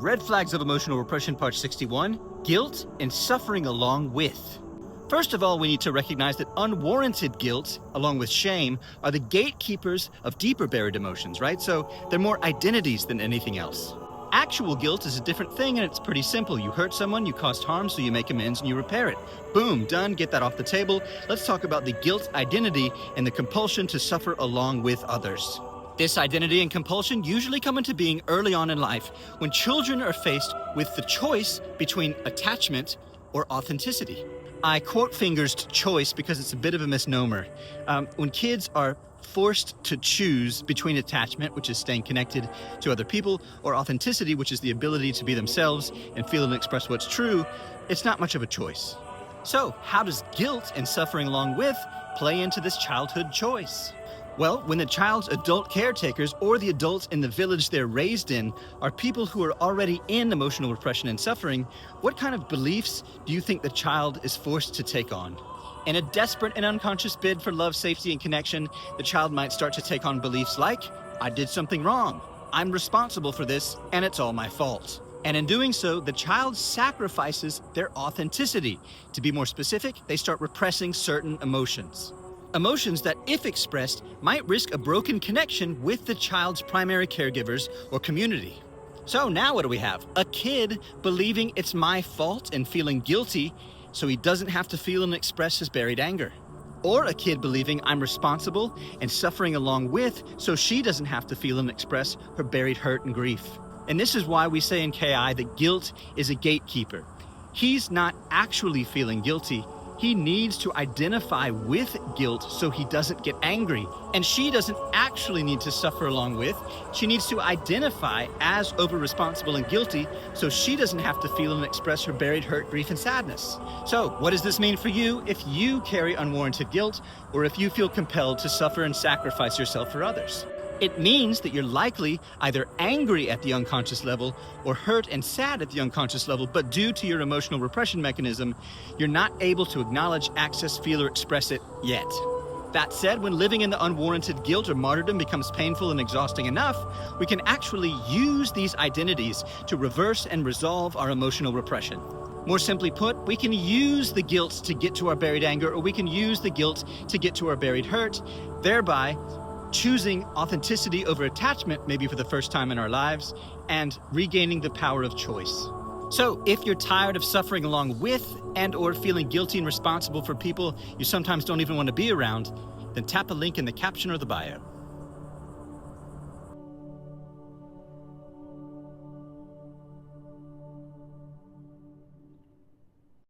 Red Flags of Emotional Repression, Part 61, Guilt and Suffering Along With. First of all, we need to recognize that unwarranted guilt, along with shame, are the gatekeepers of deeper buried emotions, right? So they're more identities than anything else. Actual guilt is a different thing, and it's pretty simple. You hurt someone, you caused harm, so you make amends and you repair it. Boom, done, get that off the table. Let's talk about the guilt identity and the compulsion to suffer along with others. This identity and compulsion usually come into being early on in life when children are faced with the choice between attachment or authenticity. I quote fingers to choice because it's a bit of a misnomer. When kids are forced to choose between attachment, which is staying connected to other people, or authenticity, which is the ability to be themselves and feel and express what's true, it's not much of a choice. So, how does guilt and suffering along with play into this childhood choice? Well, when the child's adult caretakers or the adults in the village they're raised in are people who are already in emotional repression and suffering, what kind of beliefs do you think the child is forced to take on? In a desperate and unconscious bid for love, safety, and connection, the child might start to take on beliefs like, I did something wrong, I'm responsible for this, and it's all my fault. And in doing so, the child sacrifices their authenticity. To be more specific, they start repressing certain emotions. Emotions that, if expressed, might risk a broken connection with the child's primary caregivers or community. So now what do we have? A kid believing it's my fault and feeling guilty so he doesn't have to feel and express his buried anger. Or a kid believing I'm responsible and suffering along with so she doesn't have to feel and express her buried hurt and grief. And this is why we say in KI that guilt is a gatekeeper. He's not actually feeling guilty. He needs to identify with guilt so he doesn't get angry. And she doesn't actually need to suffer along with. She needs to identify as over-responsible and guilty so she doesn't have to feel and express her buried hurt, grief, and sadness. So what does this mean for you if you carry unwarranted guilt or if you feel compelled to suffer and sacrifice yourself for others? It means that you're likely either angry at the unconscious level or hurt and sad at the unconscious level, but due to your emotional repression mechanism, you're not able to acknowledge, access, feel, or express it yet. That said, when living in the unwarranted guilt or martyrdom becomes painful and exhausting enough, we can actually use these identities to reverse and resolve our emotional repression. More simply put, we can use the guilt to get to our buried anger, or we can use the guilt to get to our buried hurt, thereby choosing authenticity over attachment, maybe for the first time in our lives, and regaining the power of choice. So if you're tired of suffering along with and or feeling guilty and responsible for people you sometimes don't even want to be around, then tap a link in the caption or the bio.